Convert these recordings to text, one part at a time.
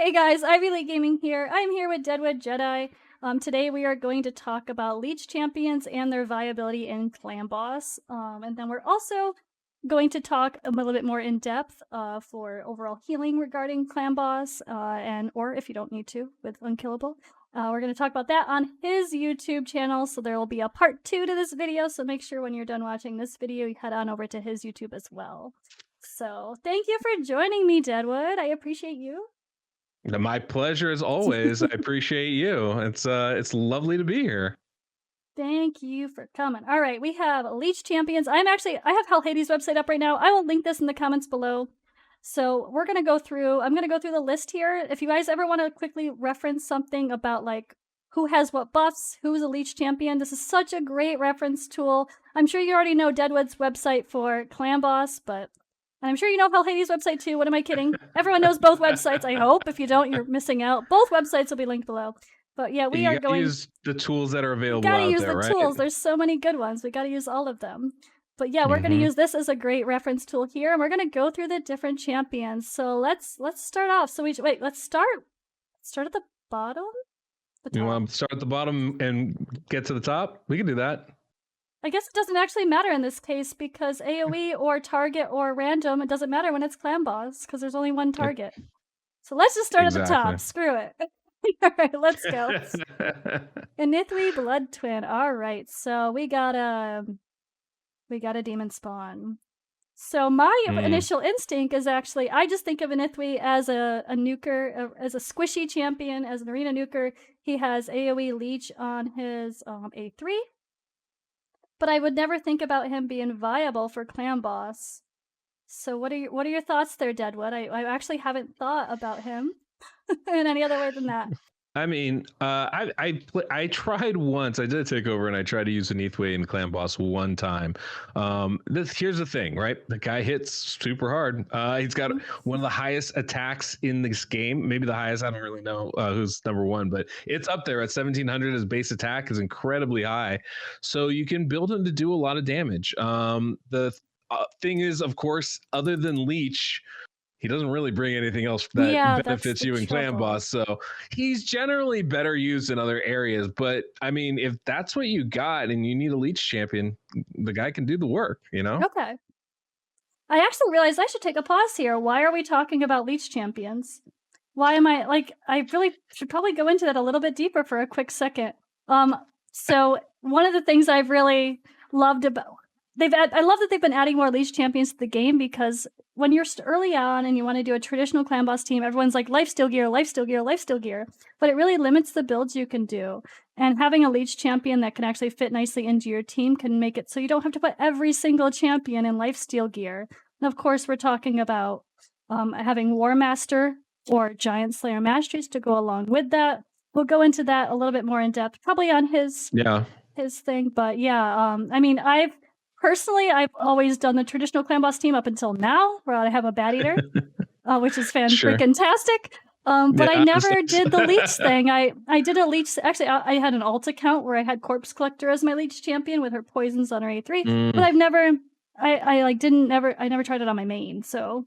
Hey guys, Ivy League Gaming here. I'm here with DeadwoodJedi. Today we are going to talk about Leech champions and their viability in Clan Boss. And then we're also going to talk a little bit more in depth for overall healing regarding Clan Boss, or if you don't need to, with Unkillable. We're going to talk about that on his YouTube channel, so there will be a part 2 to this video, so make sure when you're done watching this video, you head on over to his YouTube as well. So thank you for joining me, Deadwood. I appreciate you. My pleasure as always. I appreciate you. It's lovely to be here. Thank you for coming. All right, we have Leech champions. I have Hell Hades' website up right now. I will link this in the comments below. So I'm gonna go through the list here. If you guys ever want to quickly reference something about like who has what buffs, who's a Leech champion, this is such a great reference tool. I'm sure you already know Deadwood's website for Clan Boss, but I'm sure you know Hell Hades' website too. What am I kidding? Everyone knows both websites, I hope. If you don't, you're missing out. Both websites will be linked below. But yeah, we You are gotta going. use the tools that are available Gotta out use there, the right? tools. There's so many good ones. We gotta use all of them. But yeah, we're gonna use this as a great reference tool here, and we're gonna go through the different champions. So let's start off. So let's start at the bottom. You want to start at the bottom and get to the top? We can do that. I guess it doesn't actually matter in this case because AoE or target or random, it doesn't matter when it's Clan Boss because there's only one target. So let's just start at the top. Screw it. All right, let's go. Inithwi Blood Twin. All right, so we got a demon spawn. So my initial instinct is actually, I just think of Inithwi as a nuker, as a squishy champion, as an arena nuker. He has AoE Leech on his A3. But I would never think about him being viable for Clan Boss. So what are your thoughts there, Deadwood? I actually haven't thought about him in any other way than that. I mean, I tried once. I did a takeover and I tried to use Inithwi in Clan Boss one time. Here's the thing, right? The guy hits super hard. He's got one of the highest attacks in this game. Maybe the highest. I don't really know who's number one, but it's up there at 1700. His base attack is incredibly high, so you can build him to do a lot of damage. The thing is, of course, other than Leech, he doesn't really bring anything else that benefits you in Clan Boss. So he's generally better used in other areas. But I mean, if that's what you got and you need a Leech champion, the guy can do the work, you know? Okay. I actually realized I should take a pause here. Why are we talking about Leech champions? Why am I really should probably go into that a little bit deeper for a quick second. So one of the things I've really loved about I love that they've been adding more Leech champions to the game because when you're early on and you want to do a traditional Clan Boss team, everyone's like lifesteal gear, lifesteal gear, lifesteal gear. But it really limits the builds you can do. And having a Leech champion that can actually fit nicely into your team can make it so you don't have to put every single champion in lifesteal gear. And of course, we're talking about having War Master or Giant Slayer Masteries to go along with that. We'll go into that a little bit more in depth, probably on his thing. But yeah, I mean, I've always done the traditional Clan Boss team up until now, where I have a Bat Eater, which is fan-freaking-tastic. But I never did the Leech thing. I did a Leech. Actually, I had an alt account where I had Corpse Collector as my Leech champion with her poisons on her A3. But I've never, I never tried it on my main. So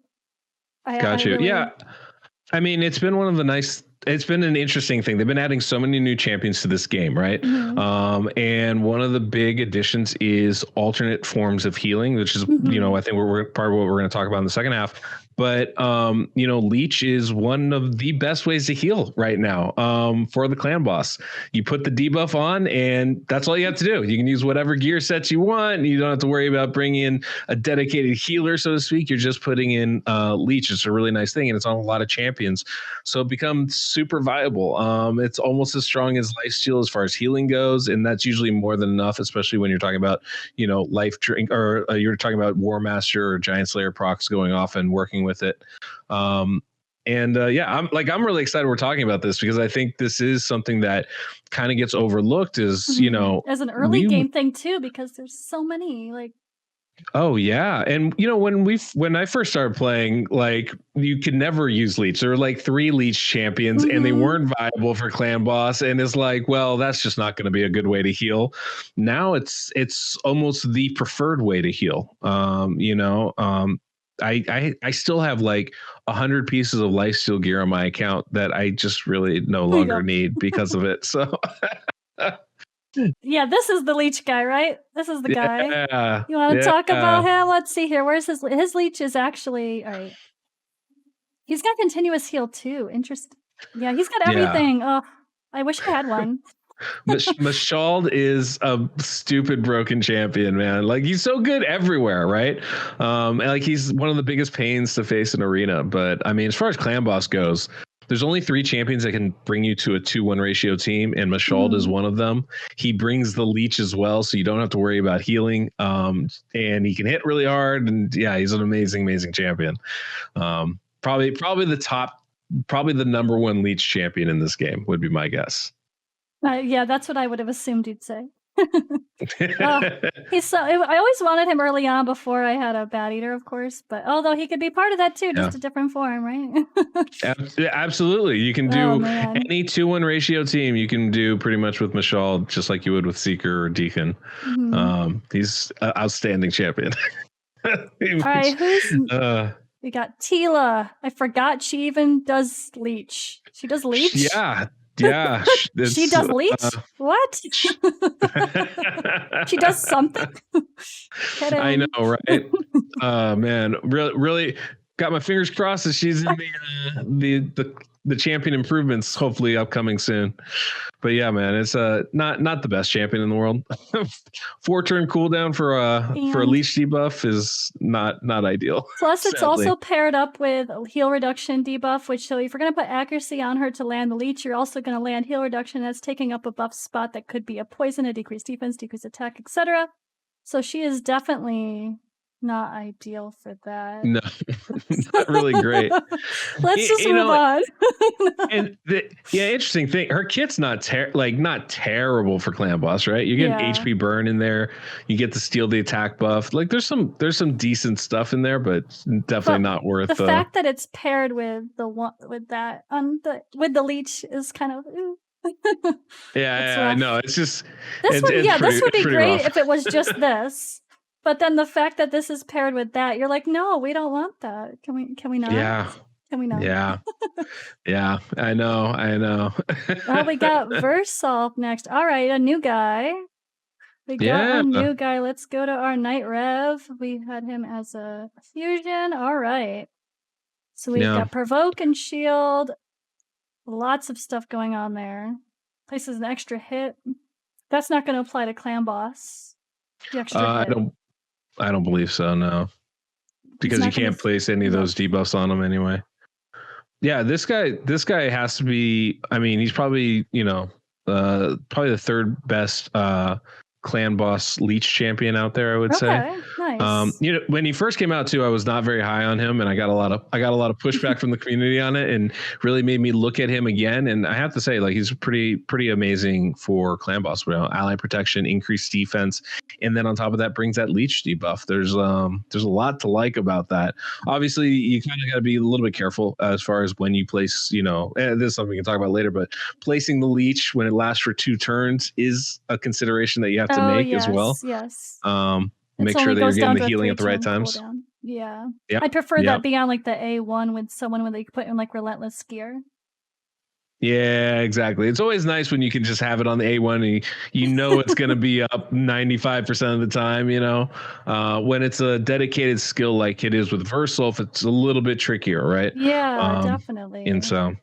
got you. Yeah, I mean, it's been it's been an interesting thing. They've been adding so many new champions to this game, right? And one of the big additions is alternate forms of healing, which is, you know, I think we're part of what we're going to talk about in the second half. But, you know, Leech is one of the best ways to heal right now for the Clan Boss. You put the debuff on and that's all you have to do. You can use whatever gear sets you want. And you don't have to worry about bringing in a dedicated healer, so to speak. You're just putting in Leech. It's a really nice thing. And it's on a lot of champions. So it becomes super viable. It's almost as strong as Lifesteal as far as healing goes. And that's usually more than enough, especially when you're talking about, you know, Life Drink or you're talking about War Master or Giant Slayer procs going off and working with it. Yeah, I'm really excited we're talking about this because I think this is something that kind of gets overlooked as, you know, as an early game thing too, because there's so many Oh yeah, and you know when I first started playing, like you could never use Leech. There were like 3 Leech champions, and they weren't viable for Clan Boss. And it's like, well, that's just not going to be a good way to heal. Now it's almost the preferred way to heal. You know, I still have like 100 pieces of lifesteal gear on my account that I just really no longer need because of it. So yeah, this is the Leech guy, right? This is the guy. Yeah, You want to talk about him? Let's see here. Where's his Leech is actually all right. He's got continuous heal too. Interesting. Yeah, he's got everything. Oh, I wish I had one. Mashald is a stupid broken champion, man. Like he's so good everywhere, right? And like he's one of the biggest pains to face in arena. But I mean, as far as clan boss goes, there's only 3 champions that can bring you to a 2-1 ratio team, and Mashald is one of them. He brings the Leech as well, so you don't have to worry about healing. And he can hit really hard, and yeah, he's an amazing champion. Probably the number 1 Leech champion in this game would be my guess. Yeah, that's what I would have assumed you'd say. He's so. I always wanted him early on before I had a Bat Eater, of course. But although he could be part of that too, just a different form, right? Absolutely, you can do any 2-1 ratio team. You can do pretty much with Mashald, just like you would with Seeker or Deacon. He's an outstanding champion. All right, we got Tila. I forgot she even does Leech. She does Leech? Yeah. She does Leech? What? She does something? I know, right? Man, really got my fingers crossed that she's in the champion improvements, hopefully upcoming soon. But yeah, man, it's not the best champion in the world. 4-turn cooldown for a Leech debuff is not ideal. Plus, it's also paired up with heal reduction debuff, which so if you're going to put accuracy on her to land the Leech, you're also going to land heal reduction. That's taking up a buff spot that could be a poison, a decreased defense, decreased attack, etc. So she is definitely not ideal for that. No, not really great. Let's just move on. And interesting thing, her kit's not terrible for clan boss, right? You get an HP burn in there, you get to steal the attack buff. Like there's some decent stuff in there, but definitely not worth the fact that it's paired with the Leech is kind of I know. It's just this would be great if it was just this. But then the fact that this is paired with that, you're like, no, we don't want that. Can we not? Yeah. Can we not? Yeah. Yeah. I know. Oh, we got Versolve next. All right, a new guy. We got a new guy. Let's go to our Night Rev. We had him as a fusion. All right. So we've got Provoke and Shield. Lots of stuff going on there. Places an extra hit. That's not going to apply to Clan Boss. The extra hit. I don't believe so, no. Because you can't place any of those debuffs on him anyway. Yeah, this guy has to be, I mean, he's probably, probably the 3rd best clan boss Leech champion out there, I would say. Nice. When he first came out too, I was not very high on him, and I got a lot of pushback from the community on it, and really made me look at him again. And I have to say, like, he's pretty amazing for clan boss. Ally protection, increased defense, and then on top of that brings that Leech debuff. There's a lot to like about that. Obviously, you kind of got to be a little bit careful as far as when you place. This is something we can talk about later, but placing the Leech when it lasts for 2 turns is a consideration that you have to make as well. Yes. Make sure that you're getting the healing at the right times. Yeah. I prefer that be on like the A1 with someone when they put in like Relentless Gear. Yeah, exactly. It's always nice when you can just have it on the A1 and it's going to be up 95% of the time, when it's a dedicated skill like it is with Versolve, it's a little bit trickier, right? Yeah, definitely. And so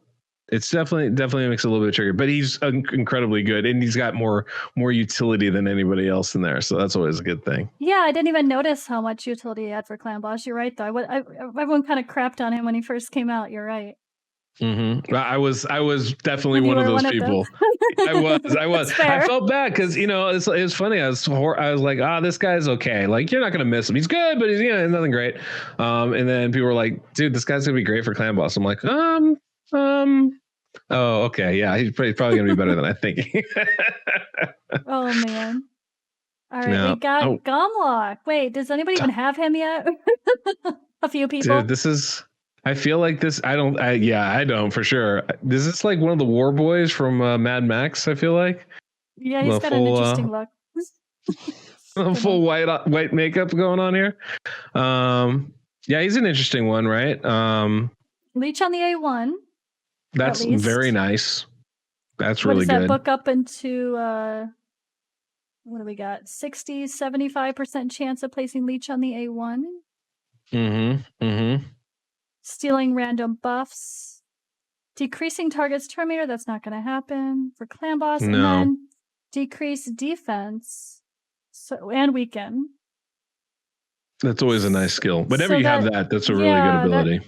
it's definitely makes it a little bit trickier, but he's incredibly good, and he's got more utility than anybody else in there, so that's always a good thing. Yeah, I didn't even notice how much utility he had for clan boss. You're right, though. Everyone kind of crapped on him when he first came out. You're right. Mm-hmm. I was definitely one of those people. I was. I felt bad because it was funny. I was like, this guy's okay. Like, you're not gonna miss him. He's good, but he's nothing great. And then people were like, dude, this guy's gonna be great for clan boss. I'm like, oh, okay, yeah, he's probably gonna be better than I think. Oh man. All right, we got Gomlock. Wait, does anybody even have him yet? A few people. Dude, I feel like this. I don't for sure. This is like one of the war boys from Mad Max. I feel like. Yeah, he's got an interesting look. Full white makeup going on here. Yeah, he's an interesting one, right? Leech on the A1. That's very nice. That's really good. What does that book up into? What do we got? 60, 75% chance of placing Leech on the A1. Stealing random buffs. Decreasing target's turn meter. That's not going to happen for clan boss. No. And then decrease defense. And weaken. That's always a nice skill. Whenever you have that, that's a really good ability.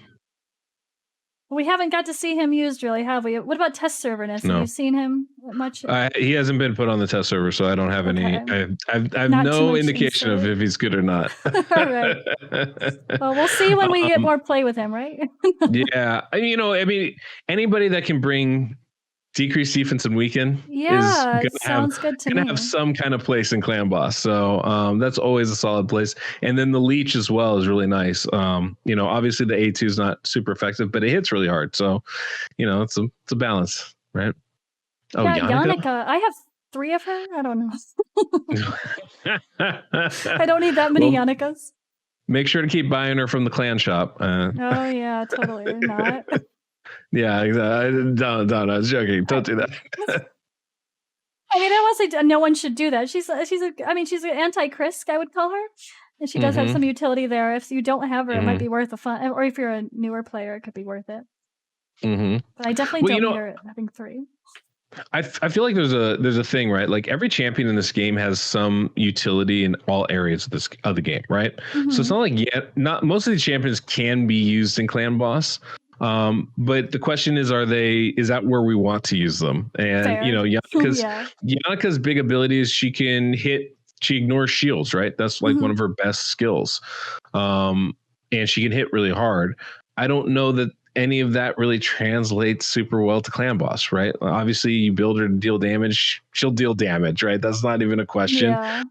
We haven't got to see him used, really, have we? What about test serverness? No. Have you seen him much? He hasn't been put on the test server, so I don't have any. I have no indication of if he's good or not. All right. Well, we'll see when we get more play with him, right? Yeah, I mean, anybody that can bring decreased defense and weaken sounds good to me. Gonna have some kind of place in clan boss, so that's always a solid place. And then the leech as well is really nice. Obviously the A2 is not super effective, but it hits really hard, so it's a balance, right? Oh, Yannicka. I have 3 of her. I don't know. I don't need that many Yannickas. Make sure to keep buying her from the clan shop. Oh yeah, totally not. Yeah, exactly. Don't. I was joking. Don't do that. I mean, I want to say no one should do that. She's an anti-Krisk, I would call her, and she does have some utility there. If you don't have her, it might be worth a fun. Or if you're a newer player, it could be worth it. But I definitely don't need her having 3. I feel like there's a thing, right? Like every champion in this game has some utility in all areas of the game, right? So it's not like not most of these champions can be used in clan boss. But the question is that where we want to use them? And Yannicka's big ability is she ignores shields, right? That's like one of her best skills. And she can hit really hard. I don't know that any of that really translates super well to clan boss, right? Obviously you build her to deal damage, she'll deal damage, right? That's not even a question. Yeah.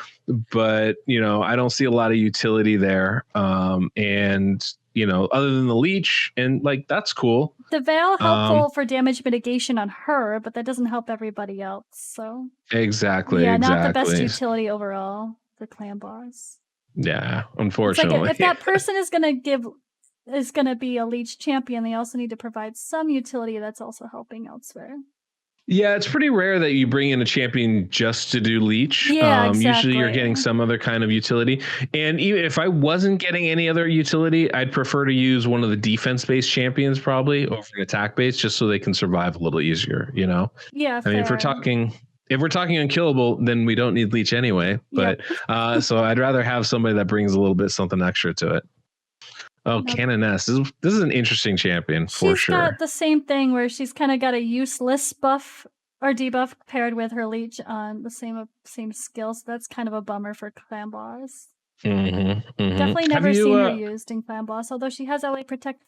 But I don't see a lot of utility there. And other than the leech, and like that's cool. The veil helpful for damage mitigation on her, but that doesn't help everybody else. So exactly. Not the best utility overall for clan boss. Yeah, unfortunately. It's like if that person is gonna be a leech champion, they also need to provide some utility that's also helping elsewhere. Yeah, it's pretty rare that you bring in a champion just to do leech. Yeah, exactly. Usually you're getting some other kind of utility. And even if I wasn't getting any other utility, I'd prefer to use one of the defense-based champions probably over an attack-based, just so they can survive a little easier, Yeah. I mean, if we're talking unkillable, then we don't need leech anyway. But so I'd rather have somebody that brings a little bit something extra to it. Oh, Canoness. This is an interesting champion for sure. She's got the same thing where she's kind of got a useless buff or debuff paired with her leech on the same skill. So that's kind of a bummer for clan boss. Definitely never seen her used in clan boss, although she has LA Protect.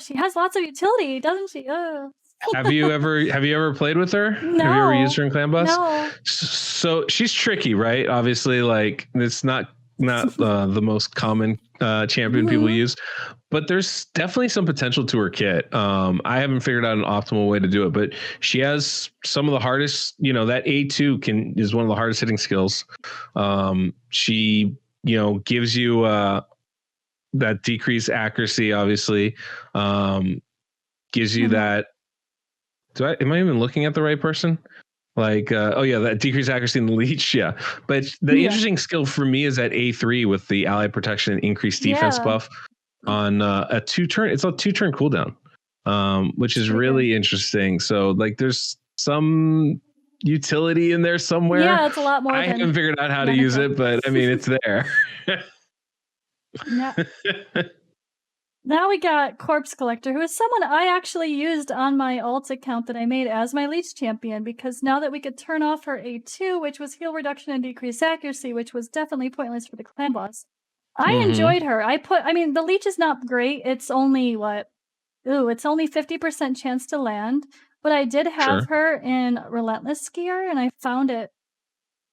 She has lots of utility, doesn't she? Have you ever played with her? No. Have you ever used her in clan boss? No. So she's tricky, right? Obviously, like it's not the most common champion people use, but there's definitely some potential to her kit. I haven't figured out an optimal way to do it, but she has some of the hardest, that A2 is one of the hardest hitting skills. She, gives you that decreased accuracy, obviously, gives you that. Am I even looking at the right person? Like, that decreased accuracy in the leech. Yeah. But the interesting skill for me is that A3 with the ally protection and increased defense buff on a 2-turn. It's a 2-turn cooldown, which is really interesting. So like there's some utility in there somewhere. Yeah, it's a lot more. I haven't figured out how to use it, but I mean, it's there. Now we got Corpse Collector, who is someone I actually used on my alt account that I made as my Leech champion, because now that we could turn off her A2, which was heal reduction and decreased accuracy, which was definitely pointless for the clan boss, I enjoyed her. The Leech is not great. It's only it's only 50% chance to land, but I did have her in Relentless Skier, and I found it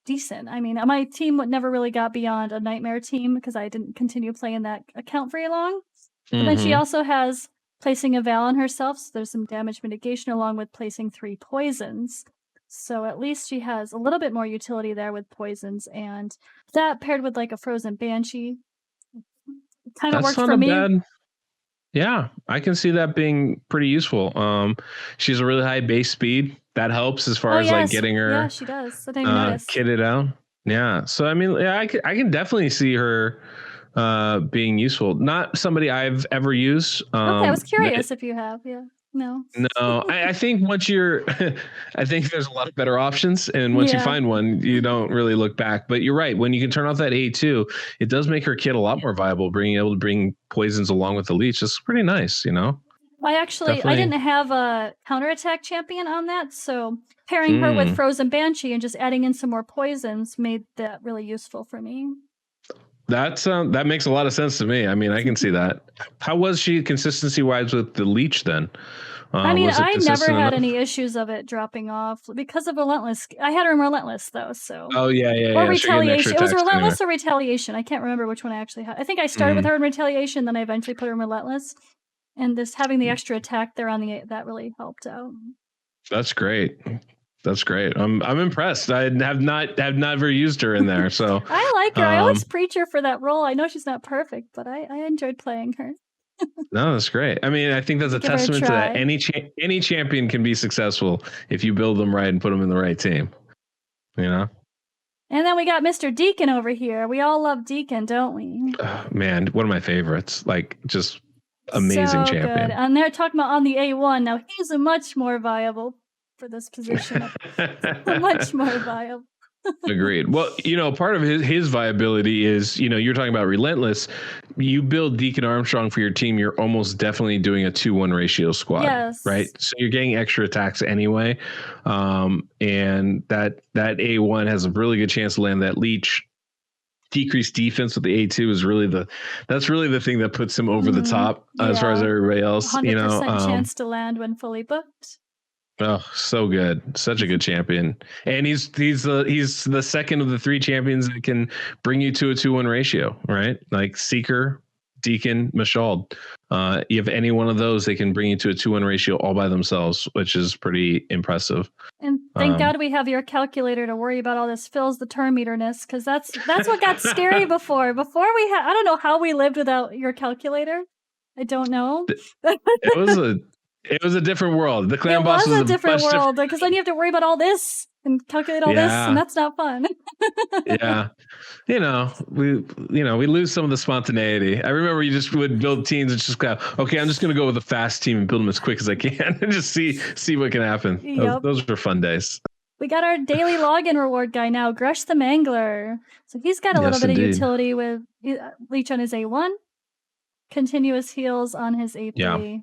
decent. I mean, my team never really got beyond a Nightmare team because I didn't continue playing that account very long. But then she also has placing a Veil on herself, so there's some damage mitigation along with placing 3 poisons. So at least she has a little bit more utility there with poisons, and that paired with like a Frozen Banshee, kind of worked for me. Bad. Yeah, I can see that being pretty useful. She's a really high base speed. That helps as far as like getting her. Yeah, she does. I didn't even notice. Kitted out. Yeah. So I mean, yeah, I can definitely see her being useful. Not somebody I've ever used. Okay, I was curious if you have. Yeah. No. I think once you're, I think there's a lot of better options, and once you find one, you don't really look back. But you're right. When you can turn off that A2, it does make her kit a lot more viable. Being able to bring poisons along with the leech is pretty nice, you know. I didn't have a counterattack champion on that, so pairing her with Frozen Banshee and just adding in some more poisons made that really useful for me. That makes a lot of sense to me. I mean, I can see that. How was she consistency wise with the leech then? I mean, I never had any issues of it dropping off because of Relentless. I had her in Relentless though, so. Oh yeah. Or Retaliation. It was Relentless or Retaliation. I can't remember which one I actually had. I think I started with her in Retaliation, then I eventually put her in Relentless, and just having the extra attack there on that really helped out. That's great. That's great. I'm impressed. I have never used her in there, so I like her. I always preach her for that role. I know she's not perfect, but I enjoyed playing her. No, that's great. I mean, I think that's a testament to that. Any champion can be successful if you build them right and put them in the right team. You know. And then we got Mr. Deacon over here. We all love Deacon, don't we? Man, one of my favorites. Like, just amazing champion. Good. And they're talking about on the A1. Now he's a much more viable for this position. Much more viable. Agreed. Well, you know, part of his viability is, you know, you're talking about Relentless. You build Deacon Armstrong for your team, you're almost definitely doing a 2-1 ratio squad. Yes. Right. So you're getting extra attacks anyway. And that A1 has a really good chance to land that leech. Decreased defense with the A2 is really that's the thing that puts him over the top as far as everybody else. 100% you know, chance to land when fully booked. Oh, so good. Such a good champion. And he's the second of the 3 champions that can bring you to a 2-1 ratio, right? Like Seeker, Deacon, Mashald. You have any one of those, they can bring you to a 2-1 ratio all by themselves, which is pretty impressive. And thank God we have your calculator to worry about all this fills the turn meterness, because that's what got scary before. Before I don't know how we lived without your calculator. I don't know. It was a different world. The clan boss was a different world because then you have to worry about all this and calculate all this, and that's not fun. Yeah, we lose some of the spontaneity. I remember you just would build teams and just go, okay, I'm just going to go with a fast team and build them as quick as I can and just see what can happen. Yep. Those were fun days. We got our daily login reward guy now, Grush the Mangler. So he's got a little bit of utility with Leech on his A1, continuous heals on his A3. Yeah.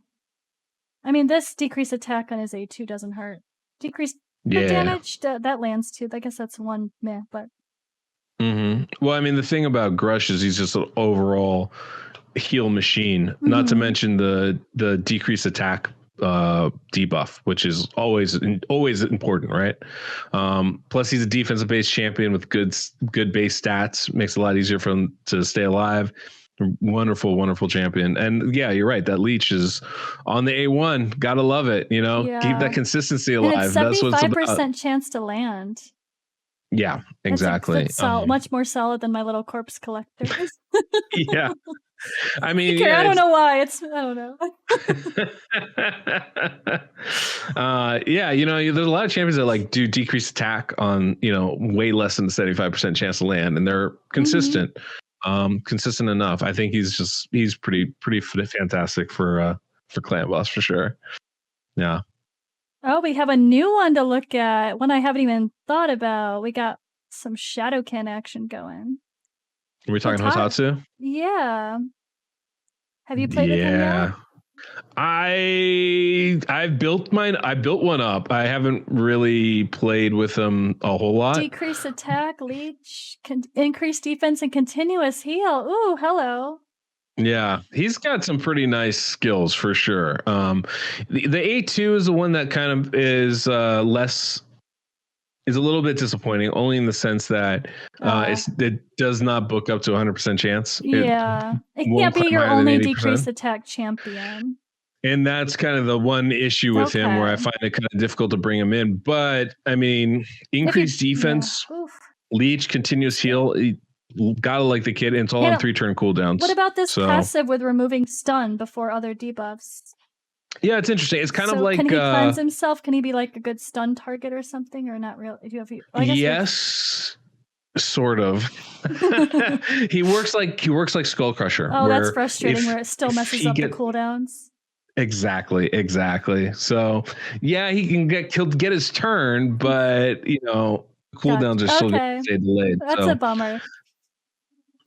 I mean, this decreased attack on his A2 doesn't hurt. Decreased damage, that lands too. I guess that's one meh, but. Well, I mean, the thing about Grush is he's just an overall heal machine, not to mention the decreased attack debuff, which is always important, right? Plus, he's a defensive-based champion with good base stats, makes it a lot easier for him to stay alive. Wonderful champion. And yeah, you're right, that leech is on the A1. Gotta love it. You know, keep that consistency alive. And it's 75% chance to land. Yeah, exactly. That's much more solid than my little corpse collector. Yeah, I mean, I don't know why. I don't know. Yeah, you know, there's a lot of champions that like do decreased attack on, you know, way less than the 75% chance to land, and they're consistent. Consistent enough. I think he's pretty fantastic for clan boss for sure. Yeah. Oh, we have a new one to look at. One I haven't even thought about. We got some Shadowkin action going. Are we talking Hotatsu? Yeah. Have you played with him yet? I've built mine. I built one up. I haven't really played with them a whole lot. Decrease attack, leech, increase defense, and continuous heal. Ooh, hello. Yeah, he's got some pretty nice skills for sure. The A2 is the one that kind of is is a little bit disappointing, only in the sense that it does not book up to 100% chance. Yeah, it can't be your only decreased attack champion. And that's kind of the one issue with him where I find it kind of difficult to bring him in. But I mean, increased defense, leech, continuous heal. Gotta like the kit, and it's all on 3-turn cooldowns. What about this passive with removing stun before other debuffs? Yeah, it's interesting. It's kind of like, can he cleanse himself? Can he be like a good stun target or something, or not really? Yes, sort of. he works like Skull Crusher. Oh, that's frustrating. Where it still messes up the cooldowns. Exactly. So yeah, he can get his turn, but cooldowns are still going to stay delayed. That's a bummer.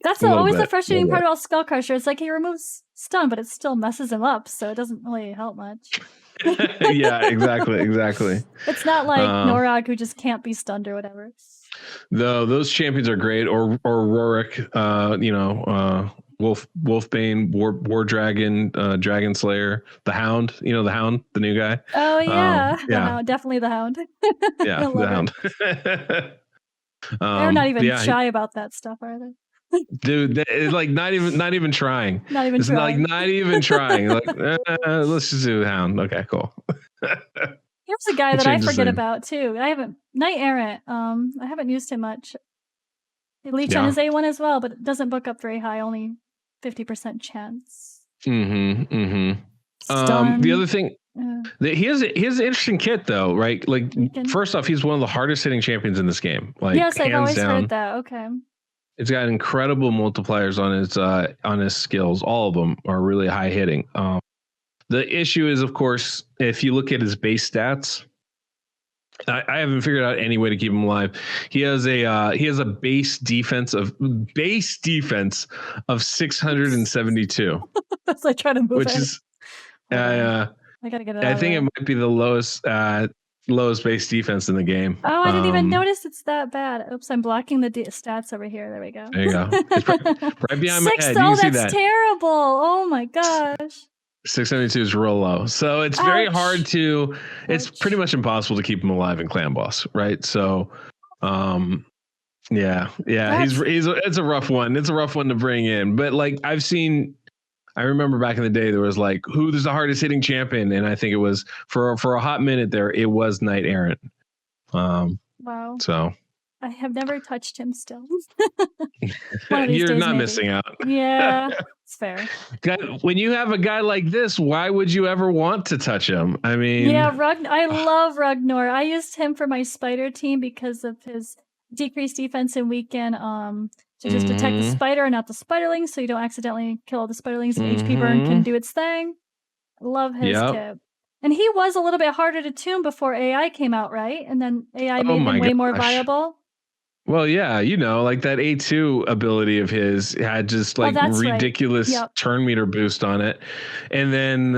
That's always the frustrating part about Skull Crusher. It's like he removes stun, but it still messes him up, so it doesn't really help much. Yeah, exactly. It's not like Norog, who just can't be stunned or whatever. Though those champions are great, or Rorik, Wolfbane, War Dragon, Dragon Slayer, the Hound, the Hound, the new guy. Oh yeah, the Hound, definitely the Hound. Yeah, the Hound. They're not even shy about that stuff, are they? Dude, it's like not even trying. Not even trying. Like, let's just do the Hound. Okay, cool. Here's a guy that I forget about too. Knight Errant. I haven't used him much. Leech on his A1 as well, but it doesn't book up very high. Only 50% chance. The other thing, he has an interesting kit though, right? Like, first off, he's one of the hardest hitting champions in this game. Like, yes, I've always heard that. Okay. It's got incredible multipliers on his skills. All of them are really high hitting. The issue is, of course, if you look at his base stats, I haven't figured out any way to keep him alive. He has a base defense of 672. That's like trying to move which is I gotta get it. I think it might be the lowest base defense in the game. Oh, I didn't even notice it's that bad. Oops, I'm blocking the stats over here. There we go. There you go. It's right behind my head. Oh, that's terrible. Oh my gosh. 672 is real low. So it's very hard to, it's pretty much impossible to keep him alive in Clan Boss, right? So yeah. It's a rough one. It's a rough one to bring in. But like I remember back in the day, there was like, who's the hardest hitting champion? And I think it was for a hot minute there, it was Knight Errant. Wow. So I have never touched him still. You're not missing out. Yeah, it's fair. When you have a guy like this, why would you ever want to touch him? I mean, yeah, I love Ragnar. I used him for my spider team because of his decreased defense and weaken to just detect the spider and not the spiderlings, so you don't accidentally kill all the spiderlings, and HP burn can do its thing. Love his tip. And he was a little bit harder to tune before AI came out, right? And then AI made him way more viable. Well, yeah, like that A2 ability of his had just like ridiculous turn meter boost on it. And then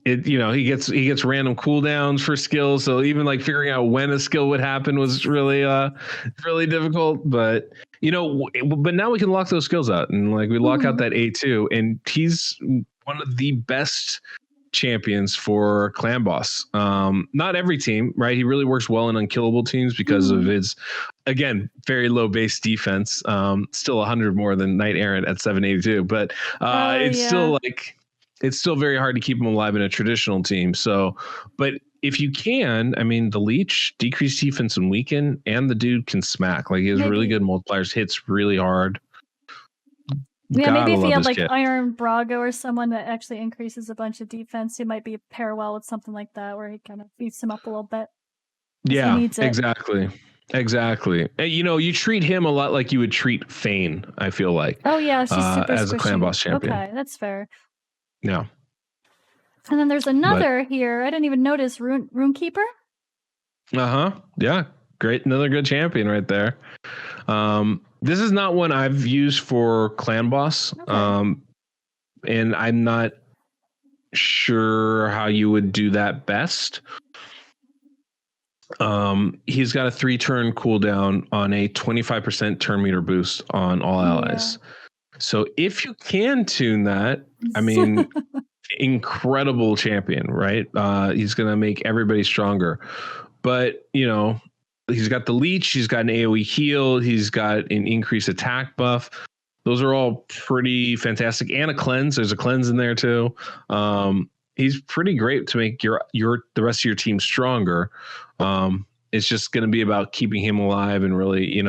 he gets random cooldowns for skills. So even like figuring out when a skill would happen was really really difficult. But but now we can lock those skills out, and like we lock out that A2, and he's one of the best champions for Clan Boss. Not every team, right? He really works well in unkillable teams because of his, again, very low base defense. Still 100 more than Knight Errant at 782, but it's still very hard to keep him alive in a traditional team. So, but if you can, I mean, the Leech, decreased defense and weaken, and the dude can smack. Like, he has really good multipliers, hits really hard. Yeah, maybe if he had like Iron Brago or someone that actually increases a bunch of defense, he might be pair well with something like that, where he kind of beats him up a little bit. Yeah, exactly. And, you treat him a lot like you would treat Fane, I feel like. Oh yeah, she's super as a Clan Boss champion. Okay, that's fair. Yeah. And then there's another here. I didn't even notice Runekeeper. Yeah, great, another good champion right there. This is not one I've used for Clan Boss, and I'm not sure how you would do that best. He's got a 3-turn cooldown on a 25% turn meter boost on all allies. So if you can tune that, I mean, incredible champion, right? He's going to make everybody stronger. But, he's got the Leech, he's got an AoE heal, he's got an increased attack buff. Those are all pretty fantastic. And a cleanse. There's a cleanse in there too. He's pretty great to make the rest of your team stronger. It's just going to be about keeping him alive and really,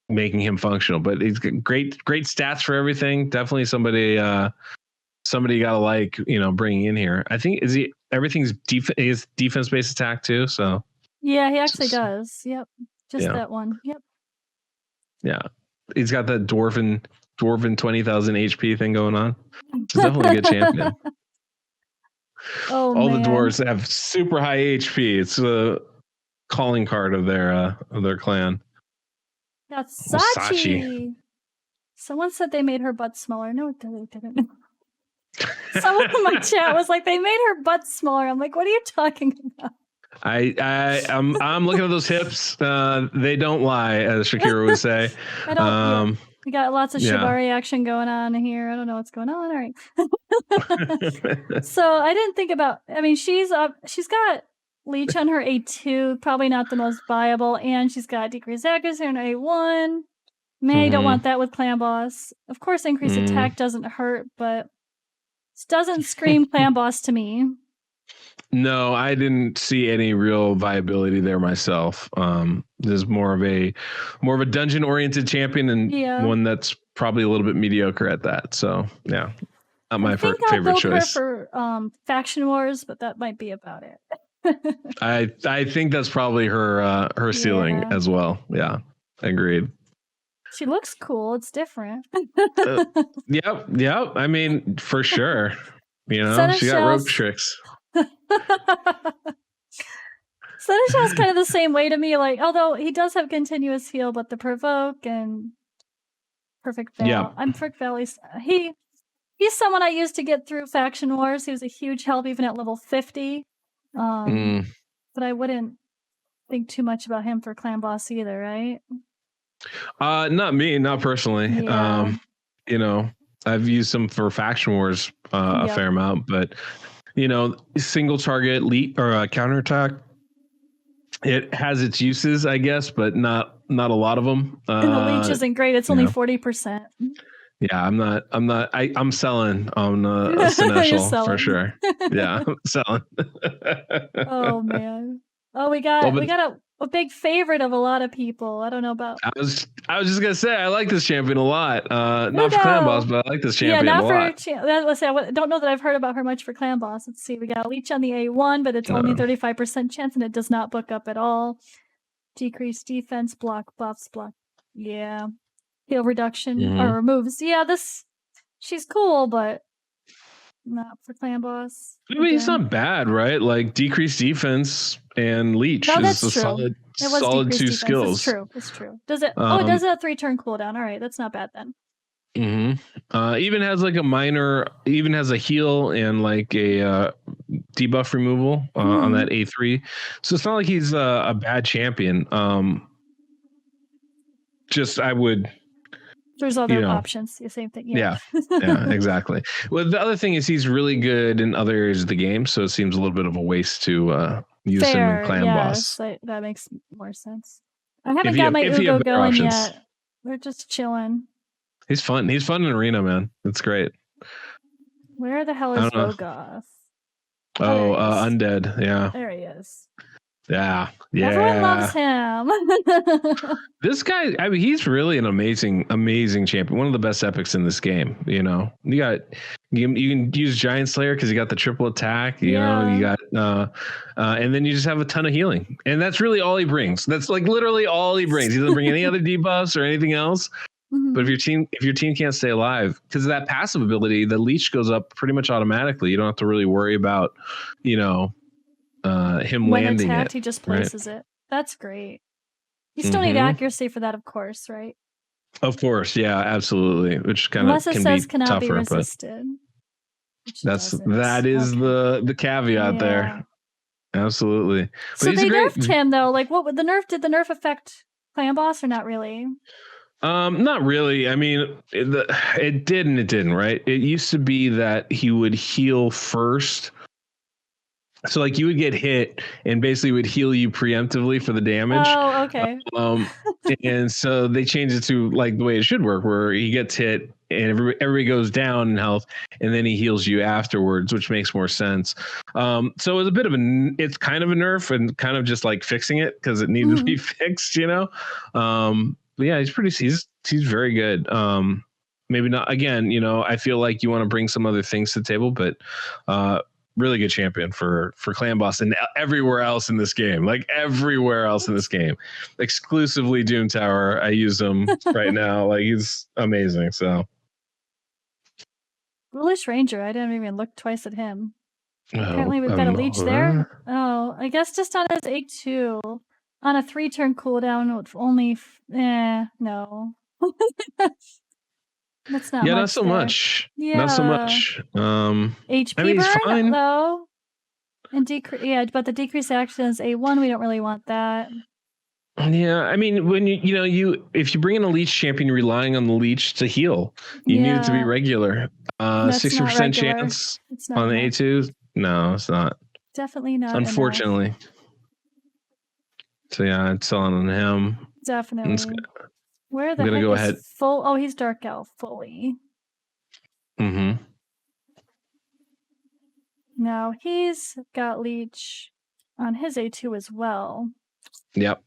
making him functional. But he's got great stats for everything. Definitely somebody you gotta like, bringing in here. I think everything's defense based attack too. So yeah, he actually does. Yep, just that one. Yep. Yeah, he's got that dwarven 20,000 HP thing going on. It's definitely a good champion. Oh, all man. the dwarves have super high HP. It's a calling card of their clan. That's Sachi. Someone said they made her butt smaller. No, they didn't. Someone in my chat was like, they made her butt smaller. I'm like, what are you talking about? I'm looking at those hips. They don't lie, as Shakira would say. We got lots of shibari action going on here. I don't know what's going on. All right. So I didn't think about. I mean, she's got Leech on her A2, probably not the most viable, and she's got decreased accuracy on A1. Don't want that with clan boss. Of course, increased attack doesn't hurt, but it doesn't scream clan boss to me. No, I didn't see any real viability there myself. There's more of a dungeon oriented champion and one that's probably a little bit mediocre at that. So yeah, not my favorite choice. For faction wars, but that might be about it. I think that's probably her ceiling as well. Yeah, agreed. She looks cool. It's different. Yep. I mean, for sure. She got rope tricks. Senechal's kind of the same way to me. Like, although he does have continuous heal, but the provoke and perfect Val. Yeah. I'm Frick Valley's. He's someone I used to get through faction wars. He was a huge help even at level 50. But I wouldn't think too much about him for clan boss either, right? Not me, not personally. Yeah. I've used him for faction wars a fair amount, but single target lead or counterattack, it has its uses, I guess, but not a lot of them. And the Leech isn't great. It's only 40%. Yeah, I'm selling on a Seneschal for sure. Yeah, I'm selling. Oh man. Oh, we got a big favorite of a lot of people. I don't know about. I was just gonna say I like this champion a lot. Not for clan boss, but I like this champion a lot. Let's say I don't know that I've heard about her much for clan boss. Let's see. We got Leech on the A1, but it's only 35% chance, and it does not book up at all. Decreased defense, block buffs, block. Yeah, heal reduction or removes. Yeah, she's cool, but not for clan boss. I mean, it's not bad, right? Like decreased defense and Leech is a solid 2 defense. skills. It's true. Does it? It does a 3-turn cooldown. All right, that's not bad then. Even has like even has a heal and like a debuff removal on that A3. So it's not like he's a bad champion. I would. There's other options. The same thing. Yeah, exactly. Well, the other thing is he's really good in other areas of the game, so it seems a little bit of a waste to use him in clan boss. That makes more sense. I haven't got my Ugo going yet. We're just chilling. He's fun. He's fun in arena, man. It's great. Where the hell is Rogoth? Undead. Yeah. There he is. Yeah. Everyone loves him. This guy, I mean, he's really an amazing champion. One of the best epics in this game. You can use Giant Slayer because you got the triple attack. You got and then you just have a ton of healing, and that's really all he brings. That's like literally all he brings. He doesn't bring any other debuffs or anything else. But if your team can't stay alive because of that passive ability, the Leech goes up pretty much automatically. You don't have to really worry about him when landing attacked, it. he just places it. That's great. You still need accuracy for that, of course, right? Of course, yeah, absolutely. Which kind of can be cannot tougher, be resisted. That is the caveat there. Absolutely. But so they nerfed him though. Like, what would the nerf? Did the nerf affect clan boss or not really? Not really. I mean, it did and it didn't. Right? It used to be that he would heal first. So like you would get hit and basically would heal you preemptively for the damage. Oh, okay. And so they changed it to like the way it should work, where he gets hit and everybody goes down in health, and then he heals you afterwards, which makes more sense. So it was a bit of it's kind of a nerf and kind of just like fixing it because it needed to be fixed, yeah, he's very good. Maybe not again, I feel like you want to bring some other things to the table, but really good champion for clan boss and everywhere else in this game. Like everywhere else in this game. Exclusively Doom Tower. I use him right now. Like he's amazing. So Ghoulish Ranger, I didn't even look twice at him. Apparently we've got a Leech there. Oh, I guess just on his A2. On a 3-turn cooldown with only no. That's not much. Not so much. Yeah. Not so much. HP burn fine. Though. And but the decreased action is A1. We don't really want that. Yeah, I mean, when if you bring in a Leech champion relying on the Leech to heal, you need it to be regular. 60% chance on the A2. No, it's not. Definitely not. Unfortunately. Enough. So yeah, it's on him. Definitely. Where the heck is ahead. Full? Oh, he's Dark Elf fully. Mm-hmm. Now he's got Leech on his A2 as well. Yep.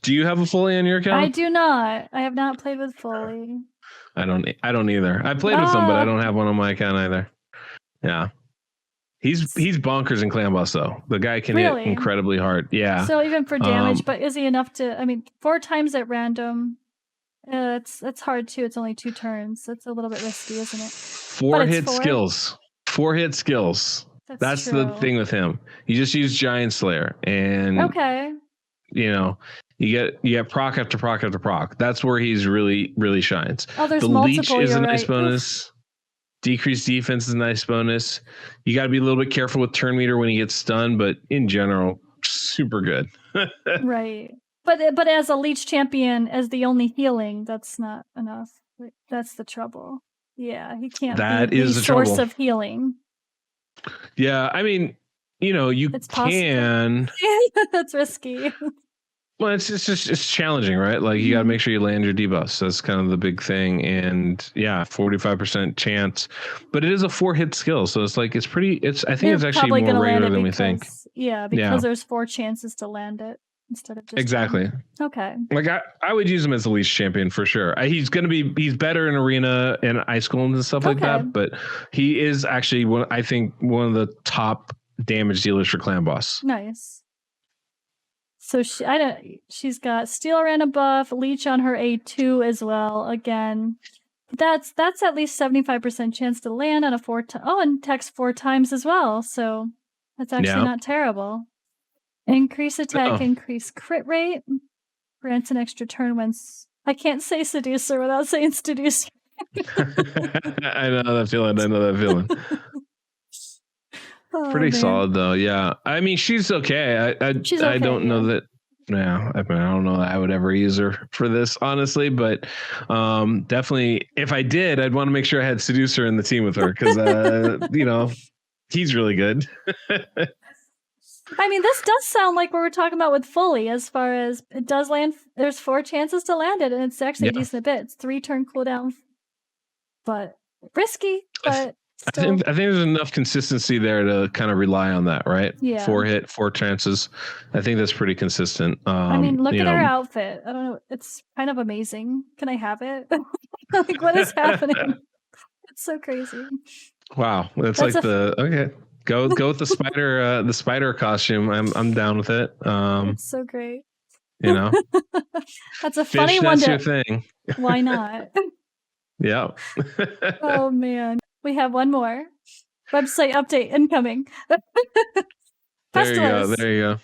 Do you have a Foley on your account? I do not. I have not played with Foley. I don't either. I played with them, but I don't have one on my account either. Yeah. He's bonkers in Clan Boss though. The guy can hit incredibly hard. Yeah. So even for damage, but is he enough to? I mean, 4 times at random. It's hard too. It's only 2 turns. That's a little bit risky, isn't it? 4 hit skills. 4 hit skills. That's the thing with him. You just use Giant Slayer, and you get proc after proc after proc. That's where he's really shines. Oh, there's the multiple. Leech is a nice bonus. Decreased defense is a nice bonus. You got to be a little bit careful with turn meter when he gets stunned, but in general, super good. Right. But as a Leech champion, as the only healing, that's not enough. That's the trouble. Yeah, he can't be the source of healing. Yeah, I mean, you can. That's risky. Well, it's challenging, right? Like you got to make sure you land your debuffs. That's kind of the big thing. And yeah, 45% chance, but it is a 4-hit skill, so it's like I think it's actually more regular than we think. Yeah, because there's 4 chances to land it instead of just exactly. 1. Okay. Like I would use him as a Leech champion for sure. He's better in arena and ice golem and stuff like that, but he is actually one of the top damage dealers for Clan Boss. Nice. So she's got Steel Random buff, Leech on her A2 as well. Again, that's at least 75% chance to land on a 4 times. Oh, and text 4 times as well. So that's actually not terrible. Increase attack, increase crit rate, grants an extra turn when I can't say Seducer without saying Seducer. I know that feeling. Pretty solid though. Yeah. I mean, she's okay. I don't know that. Yeah. I mean, I don't know that I would ever use her for this, honestly, but definitely if I did, I'd want to make sure I had Seducer in the team with her because, he's really good. I mean, this does sound like what we're talking about with Foley as far as it does land. There's 4 chances to land it, and it's actually a decent bit. It's 3-turn cooldown, but risky, but I think there's enough consistency there to kind of rely on that, right? Yeah. 4 hit, 4 chances. I think that's pretty consistent. I mean, look at her outfit. I don't know. It's kind of amazing. Can I have it? Like, what is happening? It's so crazy. Wow. That's like okay. Go with the spider costume. I'm down with it. It's so great. That's a funny one. That's your thing. Why not? Yeah. Oh man. We have one more. Website update incoming. There you go.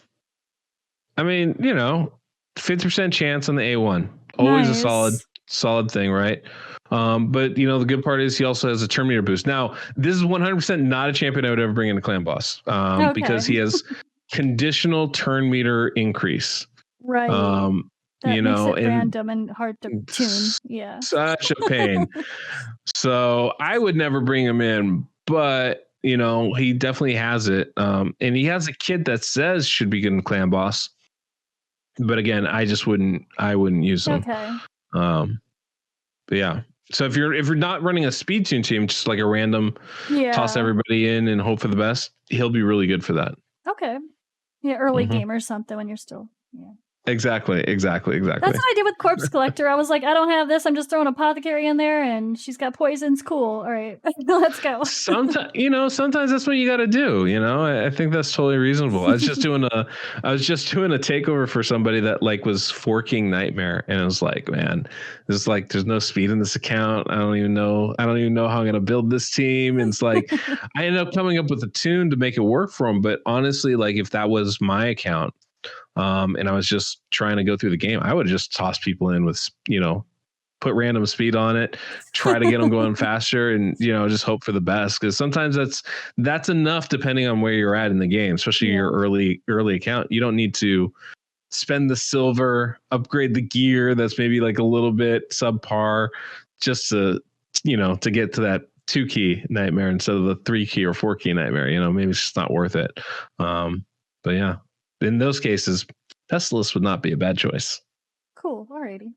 I mean, 50% chance on the A1. Always a solid thing, right? But the good part is he also has a turn meter boost. Now, this is 100% not a champion I would ever bring into Clan Boss because he has conditional turn meter increase. Right. That makes it random and hard to tune. Yeah. Such a pain. So I would never bring him in, but he definitely has it. And he has a kid that says should be good in Clan Boss. But again, I wouldn't use him. Okay. But yeah. So if you're not running a speed tune team, just like a random toss everybody in and hope for the best, he'll be really good for that. Okay. Yeah, early game or something when you're still Exactly. That's what I did with Corpse Collector. I was like, I don't have this. I'm just throwing Apothecary in there, and she's got poisons. Cool. All right, let's go. Sometimes that's what you got to do. I think that's totally reasonable. I was just doing a takeover for somebody that like was forking Nightmare, and it was like, man, there's no speed in this account. I don't even know how I'm gonna build this team. And it's like, I ended up coming up with a tune to make it work for them. But honestly, like if that was my account, and I was just trying to go through the game, I would just toss people in with, put random speed on it, try to get them going faster, and just hope for the best. Because sometimes that's enough depending on where you're at in the game, especially your early account. You don't need to spend the silver, upgrade the gear that's maybe like a little bit subpar, just to get to that 2-key Nightmare instead of the 3-key or 4-key Nightmare. Maybe it's just not worth it. But yeah. In those cases, Pestilence would not be a bad choice. Cool. Alrighty.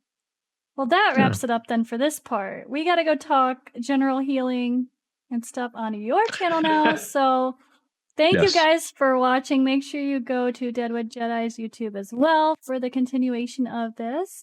Well, that wraps it up then for this part. We got to go talk general healing and stuff on your channel now. So thank you guys for watching. Make sure you go to Deadwood Jedi's YouTube as well for the continuation of this.